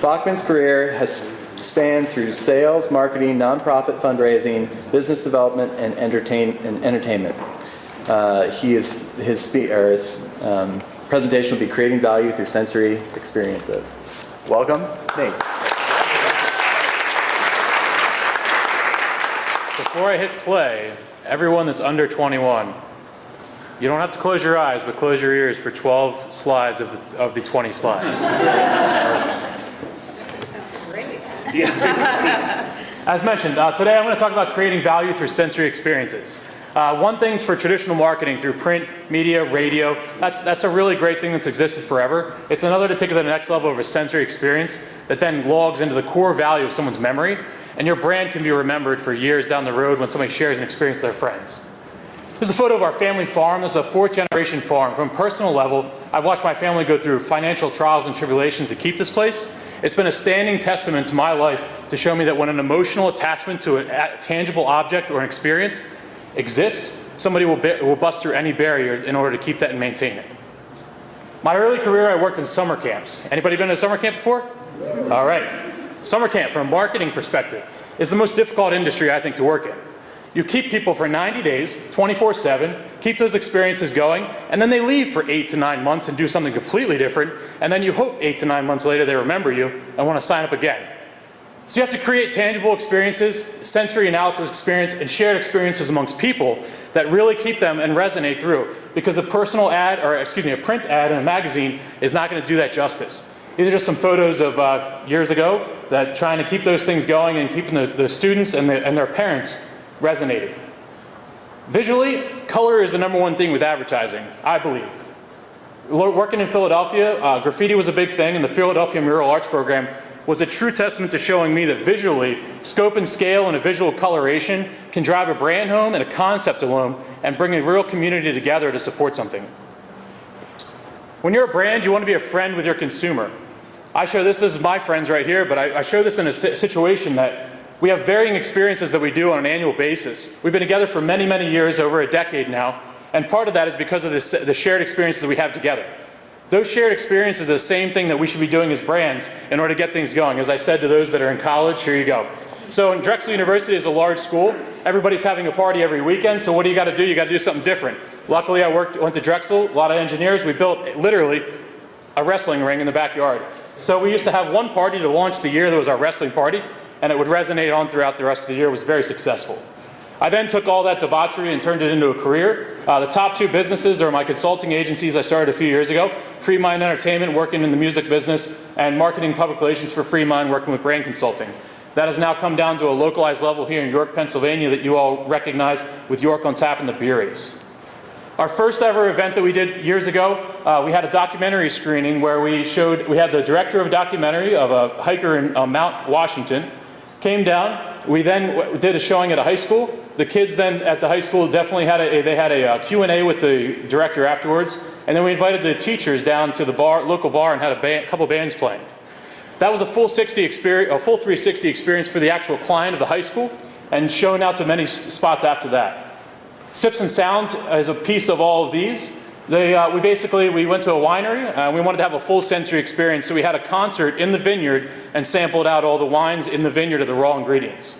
Fochtman's career has spanned through sales, marketing, nonprofit fundraising, business development, and entertainment. His presentation will be creating value through sensory experiences. Welcome, Nate. Before I hit play, everyone that's under 21, you don't have to close your eyes, but close your ears for 12 slides of the 20 slides. That sounds great. As mentioned, today I'm going to talk about creating value through sensory experiences. One thing for traditional marketing through print, media, radio, that's a really great thing that's existed forever. It's another to take it to the next level of a sensory experience that then logs into the core value of someone's memory, and your brand can be remembered for years down the road when somebody shares an experience with their friends. Here's a photo of our family farm. This is a 4th generation farm. From a personal level, I've watched my family go through financial trials and tribulations to keep this place. It's been a standing testament to my life to show me that when an emotional attachment to a tangible object or an experience exists, somebody will bust through any barrier in order to keep that and maintain it. My early career, I worked in summer camps. Anybody been to summer camp before? All right. Summer camp, from a marketing perspective, is the most difficult industry, I think, to work in. You keep people for 90 days, 24/7, keep those experiences going, and then they leave for 8 to 9 months and do something completely different, and then you hope 8 to 9 months later they remember you and want to sign up again. So you have to create tangible experiences, sensory analysis experience, and shared experiences amongst people that really keep them and resonate through, because a personal ad, or excuse me, a print ad in a magazine is not going to do that justice. These are just some photos of years ago that trying to keep those things going and keeping the students and their parents resonating. Visually, color is the #1 thing with advertising, I believe. Working in Philadelphia, graffiti was a big thing, and the Philadelphia Mural Arts Program was a true testament to showing me that visually, scope and scale and a visual coloration can drive a brand home and a concept alone and bring a real community together to support something. When you're a brand, you want to be a friend with your consumer. I show this is my friends right here, but I show this in a situation that we have varying experiences that we do on an annual basis. We've been together for many, many years, over a decade now, and part of that is because of the shared experiences that we have together. Those shared experiences are the same thing that we should be doing as brands in order to get things going. As I said to those that are in college, here you go. So in Drexel University is a large school. Everybody's having a party every weekend, so what do? You got to do something different. Luckily, I went to Drexel, a lot of engineers. We built literally a wrestling ring in the backyard. So we used to have one party to launch the year that was our wrestling party, and it would resonate on throughout the rest of the year. It was very successful. I then took all that debauchery and turned it into a career. The top 2 businesses are my consulting agencies I started a few years ago, Free Mind Entertainment, working in the music business, and marketing public relations for Free Mind, working with brand consulting. That has now come down to a localized level here in York, Pennsylvania that you all recognize with York on Tap and the beer race. Our first ever event that we did years ago, we had a documentary screening where we had the director of a documentary of a hiker in Mount Washington, came down. We then did a showing at a high school. The kids then at the high school definitely had a Q&A with the director afterwards, and then we invited the teachers down to the local bar and had a couple bands playing. That was a full 360 experience for the actual client of the high school, and shown out to many spots after that. Sips and Sounds is a piece of all of these. We went to a winery, and we wanted to have a full sensory experience, so we had a concert in the vineyard and sampled out all the wines in the vineyard of the raw ingredients.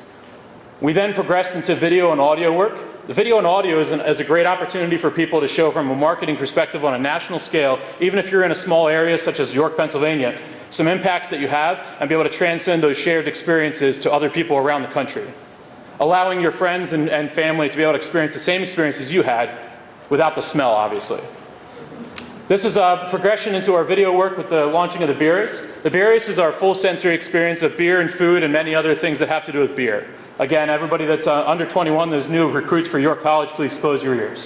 We then progressed into video and audio work. The video and audio is a great opportunity for people to show from a marketing perspective on a national scale, even if you're in a small area such as York, Pennsylvania, some impacts that you have, and be able to transcend those shared experiences to other people around the country. Allowing your friends and family to be able to experience the same experiences you had without the smell, obviously. This is a progression into our video work with the launching of the beer race. The beer race is our full sensory experience of beer and food and many other things that have to do with beer. Again, everybody that's under 21, those new recruits for York College, please close your ears.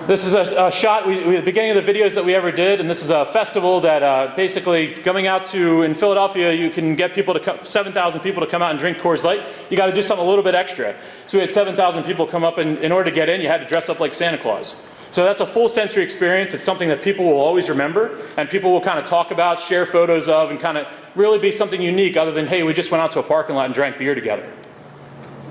This is a shot at the beginning of the videos that we ever did, and this is a festival that basically coming out to, in Philadelphia, you can get 7,000 people to come out and drink Coors Light. You got to do something a little bit extra. So we had 7,000 people come up, and in order to get in, you had to dress up like Santa Claus. So that's a full sensory experience. It's something that people will always remember, and people will kind of talk about, share photos of, and kind of really be something unique other than, hey, we just went out to a parking lot and drank beer together.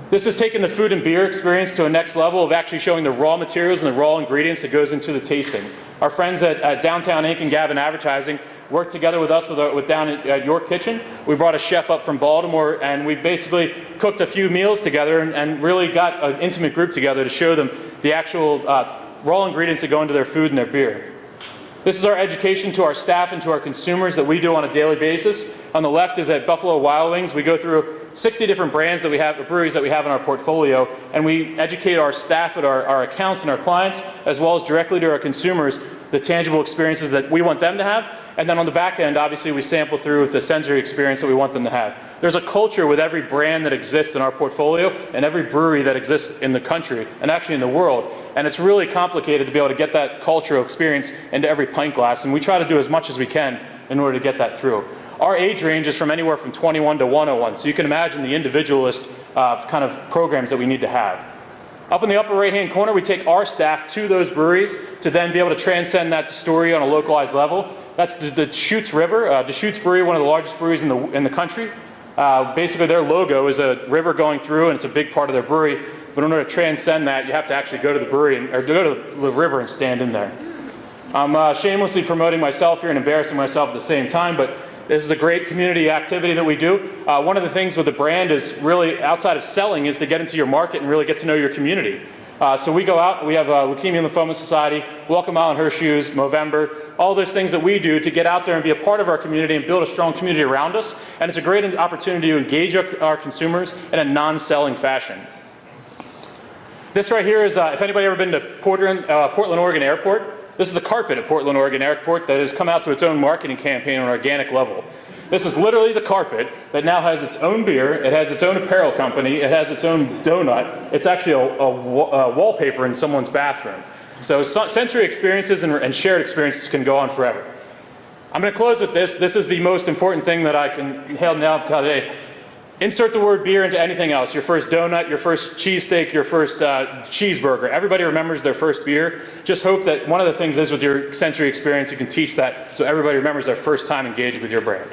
This has taken the food and beer experience to a next level of actually showing the raw materials and the raw ingredients that goes into the tasting. Our friends at Downtown Inc. and Gavin Advertising worked together with us with down at York Kitchen. We brought a chef up from Baltimore, and we basically cooked a few meals together and really got an intimate group together to show them the actual raw ingredients that go into their food and their beer. This is our education to our staff and to our consumers that we do on a daily basis. On the left is at Buffalo Wild Wings. We go through 60 different brands that we have, breweries that we have in our portfolio, and we educate our staff at our accounts and our clients, as well as directly to our consumers, the tangible experiences that we want them to have. And then on the back end, obviously, we sample through the sensory experience that we want them to have. There's a culture with every brand that exists in our portfolio and every brewery that exists in the country and actually in the world. And it's really complicated to be able to get that cultural experience into every pint glass. And we try to do as much as we can in order to get that through. Our age range is from anywhere from 21 to 101. So you can imagine the individualist kind of programs that we need to have. Up in the upper right-hand corner, we take our staff to those breweries to then be able to transcend that story on a localized level. That's the Deschutes River. Deschutes Brewery, one of the largest breweries in the country. Basically, their logo is a river going through, and it's a big part of their brewery. But in order to transcend that, you have to actually go to the brewery or go to the river and stand in there. I'm shamelessly promoting myself here and embarrassing myself at the same time, but this is a great community activity that we do. One of the things with the brand is really, outside of selling, is to get into your market and really get to know your community. So we go out, we have Leukemia and Lymphoma Society, Walk a Mile in Her Shoes, Movember, all those things that we do to get out there and be a part of our community and build a strong community around us. And it's a great opportunity to engage our consumers in a non-selling fashion. This right here is, if anybody ever been to Portland, Oregon Airport, this is the carpet at Portland, Oregon Airport that has come out to its own marketing campaign on an organic level. This is literally the carpet that now has its own beer, it has its own apparel company, it has its own donut. It's actually a wallpaper in someone's bathroom. So sensory experiences and shared experiences can go on forever. I'm going to close with this. This is the most important thing that I can hail now today. Insert the word beer into anything else. Your first donut, your first cheesesteak, your first cheeseburger. Everybody remembers their first beer. Just hope that one of the things is with your sensory experience, you can teach that so everybody remembers their first time engaged with your brand.